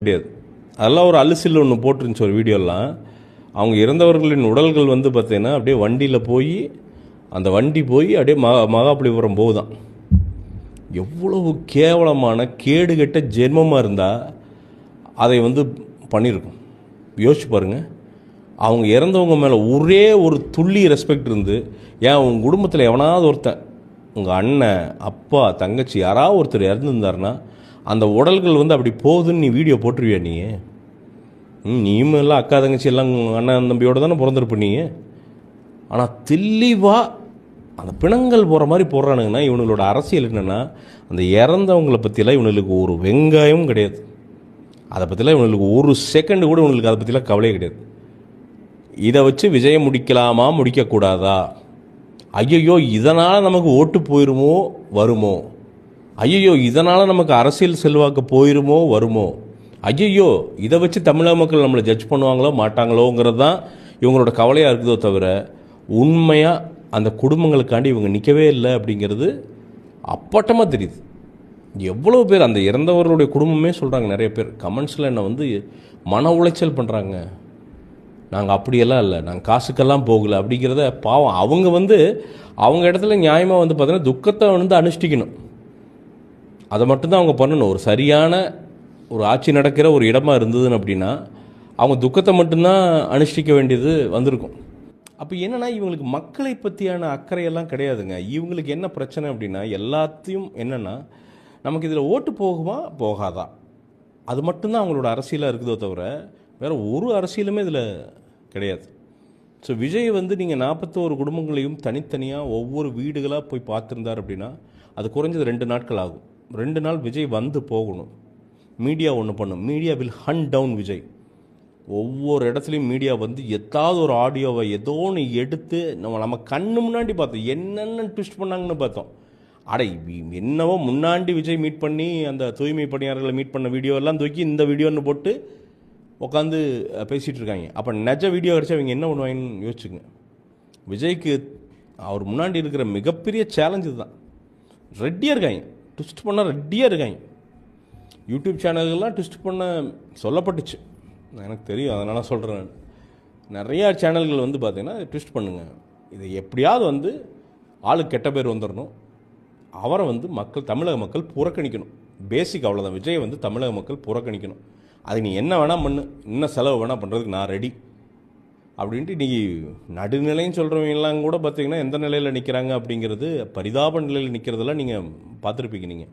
கிடையாது. அதெல்லாம் ஒரு அலுசில் ஒன்று போட்டுருந்துச்சு ஒரு வீடியோலாம். அவங்க இறந்தவர்களின் உடல்கள் வந்து பார்த்தீங்கன்னா அப்படியே வண்டியில் போய் அந்த வண்டி போய் அப்படியே மகாபலிபுரம் போகுதான். எவ்வளவு கேவலமான கேடுகெட்ட ஜென்மமாக இருந்தால் அதை வந்து பண்ணியிருக்கும். யோசிச்சு பாருங்கள். அவங்க இறந்தவங்க மேலே ஒரே ஒரு துள்ளி ரெஸ்பெக்ட் இருந்து, ஏன் உங்கள் குடும்பத்தில் எவனாவது ஒருத்தன், உங்கள் அண்ணன், அப்பா, தங்கச்சி யாராவது ஒருத்தர் இறந்துருந்தாருன்னா அந்த உடல்கள் வந்து அப்படி போகுதுன்னு நீ வீடியோ போட்டுருவியா நீ? நீயும் எல்லாம் அக்கா தங்கச்சி எல்லாம் அண்ணன் தம்பியோடு தானே பிறந்திருப்ப நீ. ஆனால் தெளிவாக அந்த பிணங்கள் போகிற மாதிரி போடுறானுங்கன்னா இவனுங்களோட அரசியல் என்னென்னா, அந்த இறந்தவங்களை பற்றியெல்லாம் இவனுங்களுக்கு ஒரு வெங்காயமும் கிடையாது. அதை பற்றிலாம் இவனுங்களுக்கு ஒரு செகண்டு கூட இவனுங்களுக்கு அதை பற்றிலாம் கவலையே கிடையாது. இதை வச்சு விஜயம் முடிக்கலாமா முடிக்கக்கூடாதா? ஐயோ இதனால் நமக்கு ஓட்டு போயிருமோ வருமோ, ஐயோ இதனால் நமக்கு அரசியல் செல்வாக்கு போயிருமோ வருமோ, ஐயோ இதை வச்சு தமிழக மக்கள் நம்மளை ஜட்ஜ் பண்ணுவாங்களோ மாட்டாங்களோங்கிறது தான் இவங்களோட கவலையாக இருக்குதோ தவிர, உண்மையாக அந்த குடும்பங்களுக்காண்டி இவங்க நிற்கவே இல்லை அப்படிங்கிறது அப்பட்டமாக தெரியுது. எவ்வளோ பேர் அந்த இறந்தவர்களுடைய குடும்பமே சொல்கிறாங்க. நிறைய பேர் கமெண்ட்ஸில் என்னை வந்து மன உளைச்சல் பண்ணுறாங்க. நாங்கள் அப்படியெல்லாம் இல்லை, நாங்கள் காசுக்கெல்லாம் போகலை அப்படிங்கிறத பாவம் அவங்க வந்து அவங்க இடத்துல நியாயமாக வந்து பார்த்தீங்கன்னா துக்கத்தை வந்து அனுஷ்டிக்கணும். அதை மட்டும்தான் அவங்க பண்ணணும். ஒரு சரியான ஒரு ஆட்சி நடக்கிற ஒரு இடமா இருந்ததுன்னு அப்படின்னா அவங்க துக்கத்தை மட்டும்தான் அனுஷ்டிக்க வேண்டியது வந்திருக்கும். அப்போ என்னென்னா இவங்களுக்கு மக்களை பற்றியான அக்கறையெல்லாம் கிடையாதுங்க. இவங்களுக்கு என்ன பிரச்சனை அப்படின்னா எல்லாத்தையும் என்னென்னா நமக்கு இதில் ஓட்டு போகுமா போகாதா, அது மட்டும்தான் அவங்களோட அரசியலாக இருக்குதோ தவிர வேறு ஒரு அரசியலுமே இதில் கிடையாது. ஸோ விஜய் வந்து நீங்கள் 41 குடும்பங்களையும் தனித்தனியாக ஒவ்வொரு வீடுகளாக போய் பார்த்துருந்தார் அப்படின்னா அது குறைஞ்சது 2 நாட்கள் ஆகும். 2 நாள் விஜய் வந்து போகணும். மீடியா ஒன்று பண்ணும். Media will hunt down Vijay. ஒவ்வொரு இடத்துலையும் மீடியா வந்து ஏதாவது ஒரு ஆடியோவை ஏதோ ஒன்று எடுத்து நம்ம கண்ணு முன்னாடி பார்த்தோம். என்னென்ன ட்விஸ்ட் பண்ணாங்கன்னு பார்த்தோம். என்னவோ முன்னாடி விஜய் மீட் பண்ணி அந்த தூய்மை பணியாளர்களை மீட் பண்ண வீடியோவெல்லாம் தூக்கி இந்த வீடியோன்னு போட்டு உட்காந்து பேசிகிட்டு இருக்காங்க. அப்போ நெஜ வீடியோ கிடச்சி அவங்க என்ன பண்ணுவாங்கன்னு யோசிச்சுங்க. விஜய்க்கு அவர் முன்னாடி இருக்கிற மிகப்பெரிய சேலஞ்சு தான். ரெட்டியாக இருக்காங்க, ட்விஸ்ட் பண்ண ரெட்டியாக இருக்காங்க. யூடியூப் சேனல்கள்லாம் ட்விஸ்ட் பண்ண சொல்லப்பட்டுச்சு, எனக்கு தெரியும், அதனால் சொல்கிறேன். நிறையா சேனல்கள் வந்து பார்த்திங்கன்னா ட்விஸ்ட் பண்ணுங்கள், இதை எப்படியாவது வந்து ஆளுக்கு கெட்ட பேர் வந்துடணும், அவரை வந்து தமிழக மக்கள் புறக்கணிக்கணும். பேசிக் அவ்வளோதான். விஜயை வந்து தமிழக மக்கள் புறக்கணிக்கணும். அது நீ என்ன வேணால் பண்ணு, இன்னும் செலவு வேணால் பண்ணுறதுக்கு நான் ரெடி அப்படின்ட்டு இன்றைக்கி நடுநிலைன்னு சொல்கிறவங்கெல்லாம் கூட பார்த்திங்கன்னா எந்த நிலையில் நிற்கிறாங்க அப்படிங்கிறது, பரிதாப நிலையில் நிற்கிறதெல்லாம் நீங்கள் பார்த்துருப்பீங்க. நீங்கள்